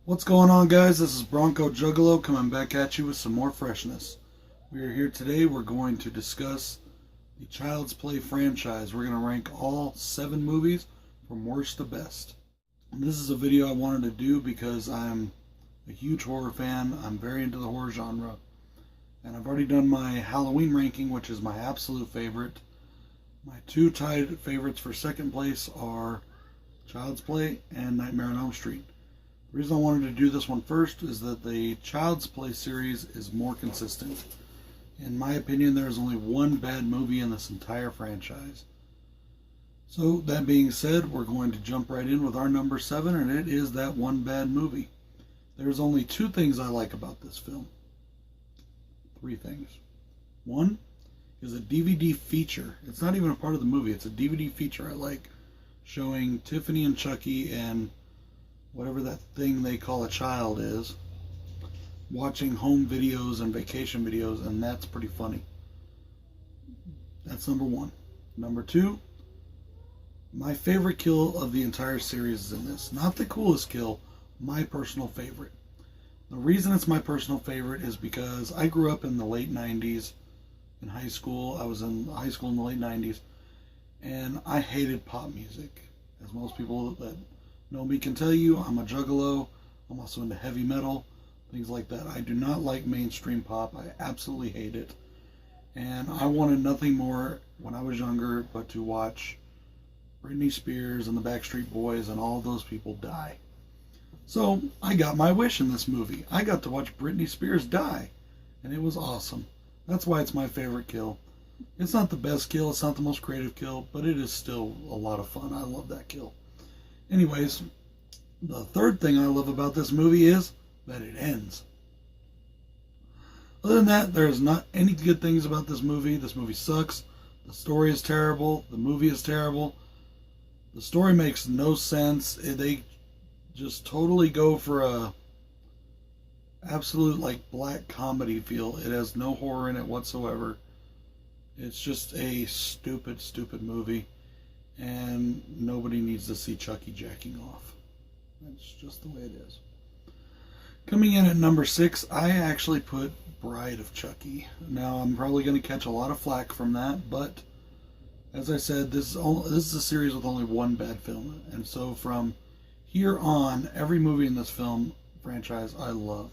What's going on, guys? This is Bronco Juggalo coming back at you with some more freshness. We are here today. We're going to discuss the Child's Play franchise. We're going to rank all 7 movies from worst to best. And this is a video I wanted to do because I'm a huge horror fan. I'm very into the horror genre. And I've already done my Halloween ranking, which is my absolute favorite. My 2 tied favorites for second place are Child's Play and Nightmare on Elm Street. The reason I wanted to do this one first is that the Child's Play series is more consistent. In my opinion, there is only one bad movie in this entire franchise. So, that being said, we're going to jump right in with our number 7, and it is that one bad movie. There's only 2 things I like about this film. 3 things. One is a DVD feature. It's not even a part of the movie, it's a DVD feature I like, showing Tiffany and Chucky and whatever that thing they call a child is, watching home videos and vacation videos, and that's pretty funny. That's number 1. Number 2, my favorite kill of the entire series is in this. Not the coolest kill, my personal favorite. The reason it's my personal favorite is because I grew up in the late 90s in high school. I was in high school in the late 90s, and I hated pop music. As most people that know me can tell you, I'm a juggalo. I'm also into heavy metal, things like that. I do not like mainstream pop. I absolutely hate it. And I wanted nothing more when I was younger but to watch Britney Spears and the Backstreet Boys and all those people die. So I got my wish in this movie. I got to watch Britney Spears die, and it was awesome. That's why it's my favorite kill. It's not the best kill, it's not the most creative kill, but it is still a lot of fun. I love that kill. Anyways, the third thing I love about this movie is that it ends. Other than that, there's not any good things about this movie. This movie sucks. The story is terrible. The movie is terrible. The story makes no sense. They just totally go for a absolute like black comedy feel. It has no horror in it whatsoever. It's just a stupid, stupid movie. And nobody needs to see Chucky jacking off. That's just the way it is. Coming in at number 6, I actually put Bride of Chucky. Now, I'm probably going to catch a lot of flack from that, but as I said, this is a series with only one bad film. And so from here on, every movie in this film franchise I love.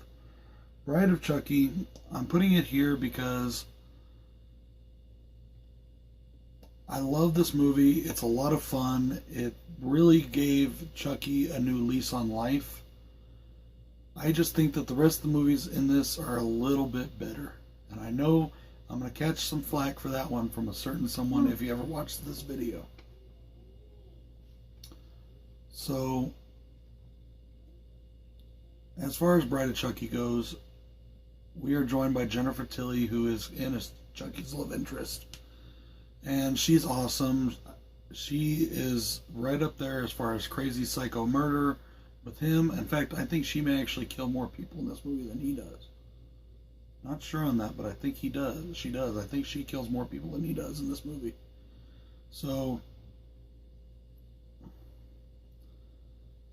Bride of Chucky, I'm putting it here because I love this movie. It's a lot of fun. It really gave Chucky a new lease on life. I just think that the rest of the movies in this are a little bit better. And I know I'm going to catch some flack for that one from a certain someone if you ever watched this video. So, as far as Bride of Chucky goes, we are joined by Jennifer Tilly, who is in Chucky's love interest. And she's awesome. She is right up there as far as crazy psycho murder with him. In fact, I think she may actually kill more people in this movie than he does. Not sure on that, but I think he does. She does. I think she kills more people than he does in this movie. So,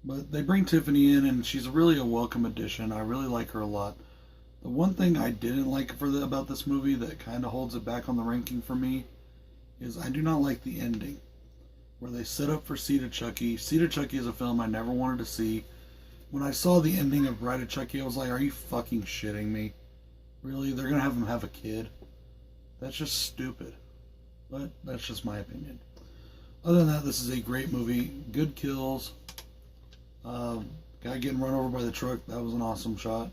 but they bring Tiffany in, and she's really a welcome addition. I really like her a lot. The one thing I didn't like about this movie that kind of holds it back on the ranking for me is I do not like the ending where they set up for Seed of Chucky. Seed of Chucky is a film I never wanted to see. When I saw the ending of Bride of Chucky, I was like, are you fucking shitting me? Really? They're going to have him have a kid? That's just stupid. But that's just my opinion. Other than that, this is a great movie. Good kills. Guy getting run over by the truck. That was an awesome shot.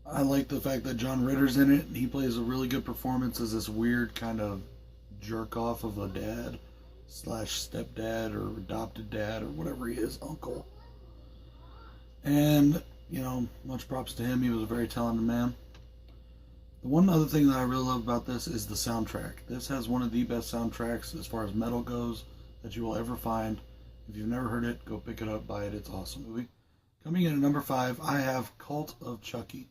I like the fact that John Ritter's in it. He plays a really good performance as this weird kind of jerk off of a dad slash stepdad or adopted dad or whatever he is, uncle. And, you know, much props to him. He was a very talented man. The one other thing that I really love about this is the soundtrack. This has one of the best soundtracks as far as metal goes that you will ever find. If you've never heard it, go pick it up, buy it. It's an awesome movie. Coming in at number 5, I have Cult of Chucky.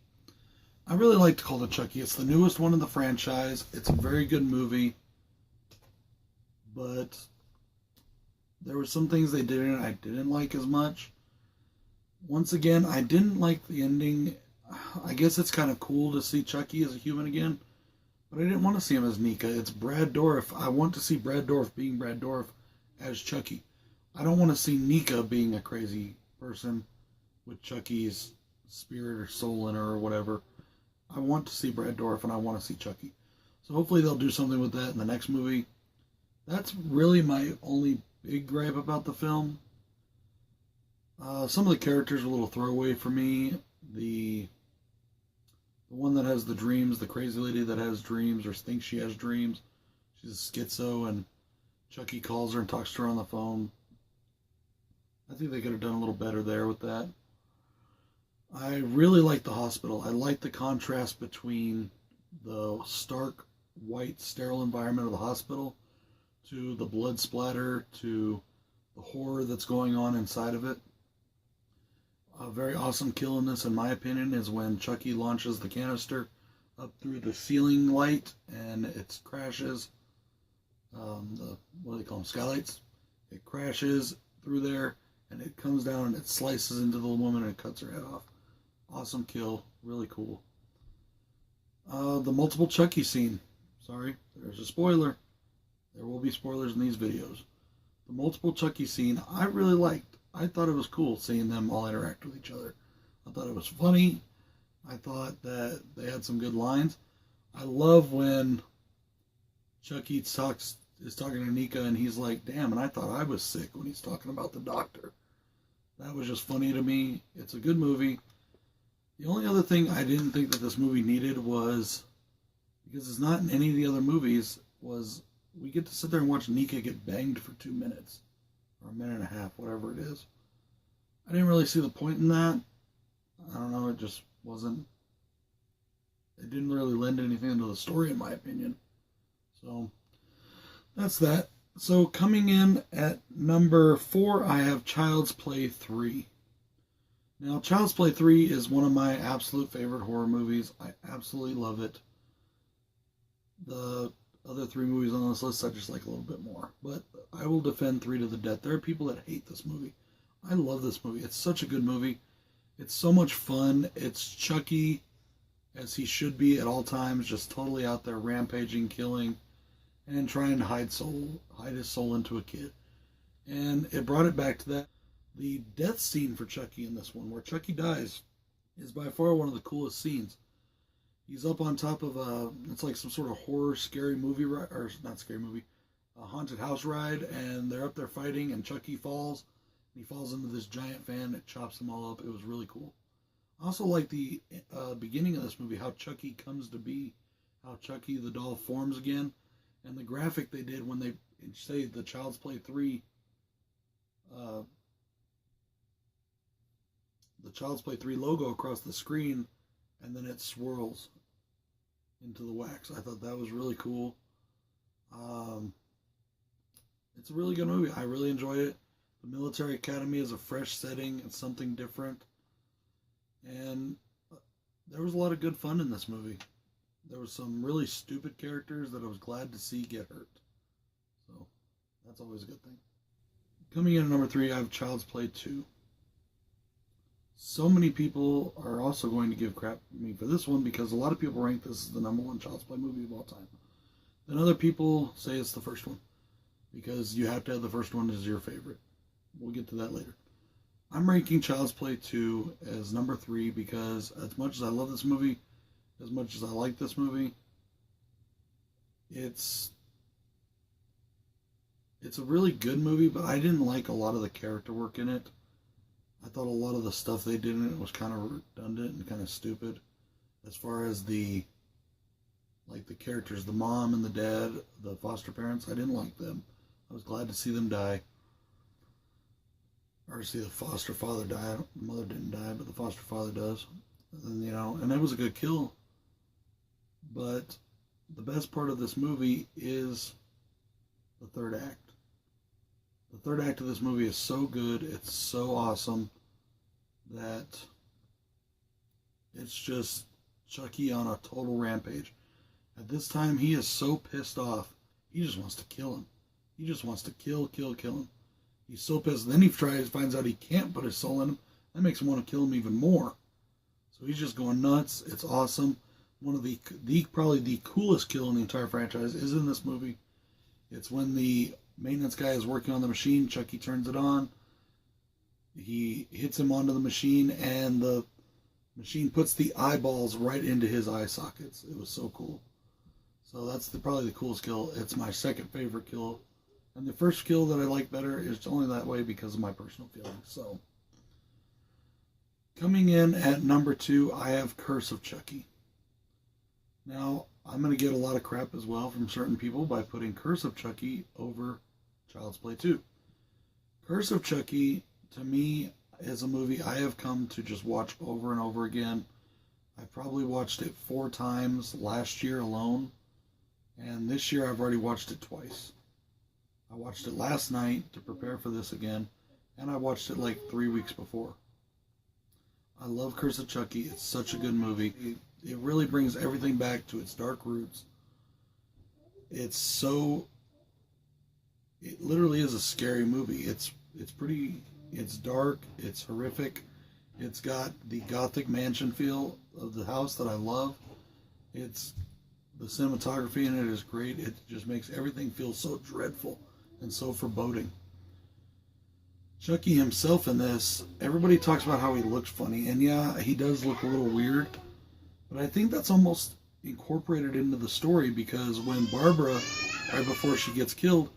I really liked Cult of Chucky. It's the newest one in the franchise. It's a very good movie. But there were some things they did in it I didn't like as much. Once again, I didn't like the ending. I guess it's kind of cool to see Chucky as a human again, but I didn't want to see him as Nika. It's Brad Dourif. I want to see Brad Dourif being Brad Dourif as Chucky. I don't want to see Nika being a crazy person with Chucky's spirit or soul in her or whatever. I want to see Brad Dourif and I want to see Chucky. So hopefully they'll do something with that in the next movie. That's really my only big gripe about the film. Some of the characters are a little throwaway for me. The one that has the dreams, the crazy lady that has dreams or thinks she has dreams, she's a schizo, and Chucky calls her and talks to her on the phone. I think they could have done a little better there with that. I really like the hospital. I like the contrast between the stark, white, sterile environment of the hospital to the blood splatter, to the horror that's going on inside of it. A very awesome kill in this, in my opinion, is when Chucky launches the canister up through the ceiling light and it crashes. What do they call them? Skylights. It crashes through there and it comes down and it slices into the woman and it cuts her head off. Awesome kill. Really cool. The multiple Chucky scene. Sorry, there's a spoiler. There will be spoilers in these videos. The multiple Chucky scene I really liked. I thought it was cool seeing them all interact with each other. I thought it was funny. I thought that they had some good lines. I love when Chucky is talking to Nika and he's like, damn, and I thought I was sick when he's talking about the doctor. That was just funny to me. It's a good movie. The only other thing I didn't think that this movie needed was, because it's not in any of the other movies, was we get to sit there and watch Nika get banged for 2 minutes. Or a minute and a half, whatever it is. I didn't really see the point in that. I don't know, it just wasn't... It didn't really lend anything to the story, in my opinion. So, that's that. So, coming in at number 4, I have Child's Play 3. Now, Child's Play 3 is one of my absolute favorite horror movies. I absolutely love it. The other 3 movies on this list I just like a little bit more. But I will defend 3 to the death. There are people that hate this movie. I love this movie. It's such a good movie. It's so much fun. It's Chucky as he should be at all times, just totally out there rampaging, killing, and trying to hide his soul into a kid. And it brought it back to that. The death scene for Chucky in this one, where Chucky dies, is by far one of the coolest scenes. He's up on top of it's like some sort of horror, scary movie, or not scary movie, a haunted house ride, and they're up there fighting, and Chucky falls. And he falls into this giant fan that chops them all up. It was really cool. I also like the beginning of this movie, how Chucky comes to be, how Chucky the doll forms again, and the graphic they did when they say the Child's Play 3, the Child's Play 3 logo across the screen, and then it swirls into the wax. I thought that was really cool. It's a really good movie. I really enjoyed it. The military academy is a fresh setting. It's something different. And there was a lot of good fun in this movie. There was some really stupid characters that I was glad to see get hurt. So, that's always a good thing. Coming in at number 3, I have Child's Play 2. So many people are also going to give crap to me for this one because a lot of people rank this as the number 1 Child's Play movie of all time. Then other people say it's the first one because you have to have the first one as your favorite. We'll get to that later. I'm ranking Child's Play 2 as number 3 because as much as I love this movie, as much as I like this movie, it's a really good movie, but I didn't like a lot of the character work in it. I thought a lot of the stuff they did in it was kind of redundant and kind of stupid. As far as the characters, the mom and the dad, the foster parents, I didn't like them. I was glad to see them die. Or to see the foster father die. The mother didn't die, but the foster father does. And, and that was a good kill. But the best part of this movie is the third act. The third act of this movie is so good, it's so awesome, that it's just Chucky on a total rampage. At this time, he is so pissed off, he just wants to kill him. He just wants to kill him. He's so pissed. Then he finds out he can't put his soul in him, that makes him want to kill him even more. So he's just going nuts. It's awesome. One of the probably the coolest kill in the entire franchise is in this movie. It's when the maintenance guy is working on the machine. Chucky turns it on. He hits him onto the machine, and the machine puts the eyeballs right into his eye sockets. It was so cool. So that's probably the coolest kill. It's my second favorite kill. And the first kill that I like better is only that way because of my personal feelings. So, coming in at number 2, I have Curse of Chucky. Now, I'm going to get a lot of crap as well from certain people by putting Curse of Chucky over Child's Play 2. Curse of Chucky, to me, is a movie I have come to just watch over and over again. I probably watched it 4 times last year alone. And this year I've already watched it twice. I watched it last night to prepare for this again, and I watched it like 3 weeks before. I love Curse of Chucky. It's such a good movie. It really brings everything back to its dark roots. It literally is a scary movie. It's dark, it's horrific. It's got the gothic mansion feel of the house that I love. The cinematography in it is great. It just makes everything feel so dreadful and so foreboding. Chucky himself in this, everybody talks about how he looks funny, and yeah, he does look a little weird, but I think that's almost incorporated into the story, because when Barbara, right before she gets killed,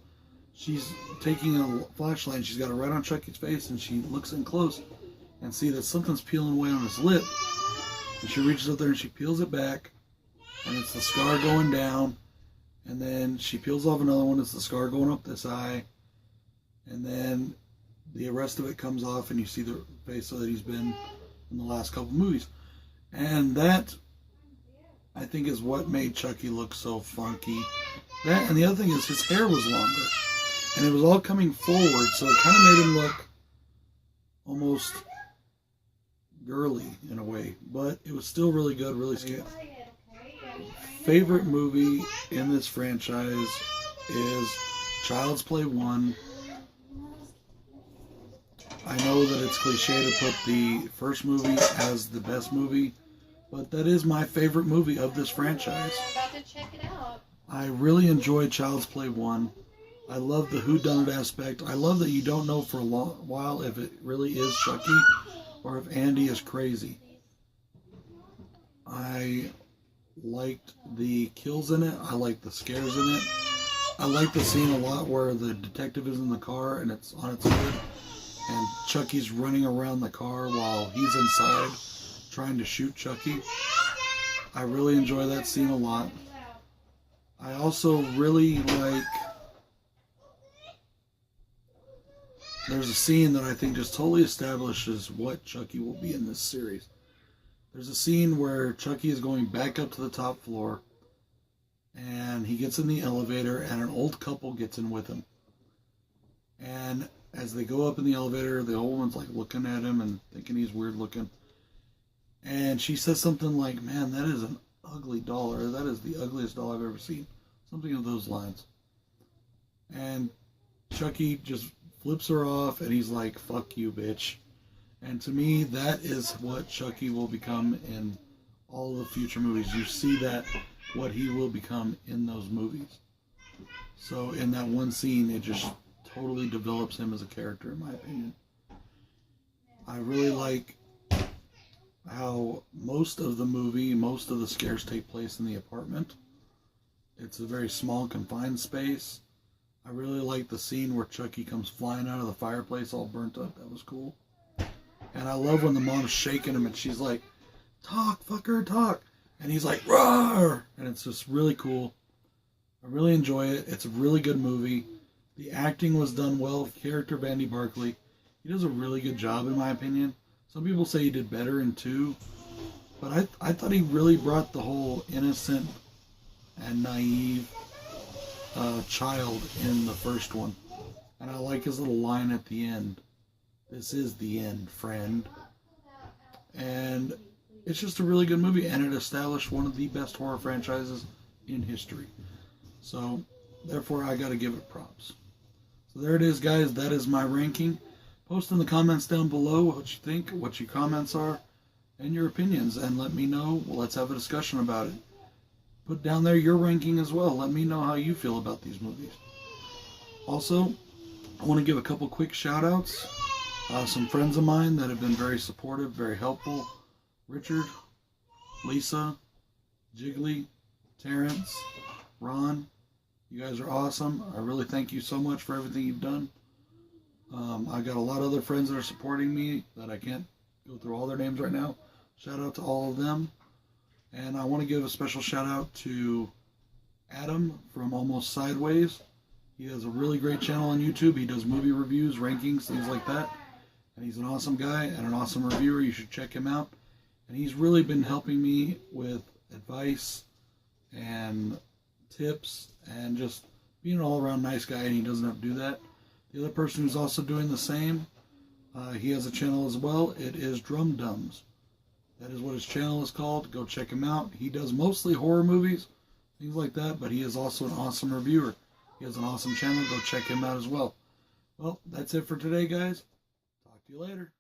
she's taking a flashlight and she's got it right on Chucky's face, and she looks in close and see that something's peeling away on his lip, and she reaches up there and she peels it back, and it's the scar going down, and then she peels off another one, it's the scar going up this eye, and then the rest of it comes off, and you see the face that he's been in the last couple movies. And that, I think, is what made Chucky look so funky. That, and the other thing is his hair was longer, and it was all coming forward, so it kind of made him look almost girly in a way, but it was still really good, really scary. Favorite movie in this franchise is Child's Play 1. I know that it's cliche to put the first movie as the best movie, but that is my favorite movie of this franchise. I'm about to check it out. I really enjoyed Child's Play 1. I love the whodunit aspect. I love that you don't know for a long while if it really is Chucky or if Andy is crazy. I liked the kills in it. I liked the scares in it. I like the scene a lot where the detective is in the car and it's on its hood, and Chucky's running around the car while he's inside trying to shoot Chucky. I really enjoy that scene a lot. I also really like... There's a scene that I think just totally establishes what Chucky will be in this series. There's a scene where Chucky is going back up to the top floor, and he gets in the elevator, and an old couple gets in with him. And as they go up in the elevator, the old woman's like looking at him and thinking he's weird looking. And she says something like, "Man, that is an ugly doll," or "That is the ugliest doll I've ever seen." Something of those lines. And Chucky just flips her off, and he's like, "Fuck you, bitch." And to me, that is what Chucky will become in all the future movies. You see that, what he will become in those movies. So in that one scene, it just totally develops him as a character, in my opinion. I really like how most of the movie, most of the scares take place in the apartment. It's a very small, confined space. I really like the scene where Chucky comes flying out of the fireplace all burnt up. That was cool. And I love when the mom's shaking him and she's like, "Talk, fucker, talk." And he's like, "Roar!" And it's just really cool. I really enjoy it. It's a really good movie. The acting was done well. The character of Andy Barclay, he does a really good job, in my opinion. Some people say he did better in 2, but I thought he really brought the whole innocent and naive child in the first one. And I like his little line at the end. "This is the end, friend." And it's just a really good movie, and it established one of the best horror franchises in history. So, therefore, I got to give it props. So there it is, guys. That is my ranking. Post in the comments down below what you think, what your comments are, and your opinions, and let me know. Let's have a discussion about it. Put down there your ranking as well. Let me know how you feel about these movies. Also, I want to give a couple quick shout outs. Some friends of mine that have been very supportive, very helpful. Richard, Lisa, Jiggly, Terrence, Ron. You guys are awesome. I really thank you so much for everything you've done. I got a lot of other friends that are supporting me that I can't go through all their names right now. Shout out to all of them. And I want to give a special shout out to Adam from Almost Sideways. He has a really great channel on YouTube. He does movie reviews, rankings, things like that. And he's an awesome guy and an awesome reviewer. You should check him out. And he's really been helping me with advice and tips and just being an all-around nice guy, and he doesn't have to do that. The other person who's also doing the same, he has a channel as well. It is Drum Dums. That is what his channel is called. Go check him out. He does mostly horror movies, things like that, but he is also an awesome reviewer. He has an awesome channel. Go check him out as well. Well, that's it for today, guys. Talk to you later.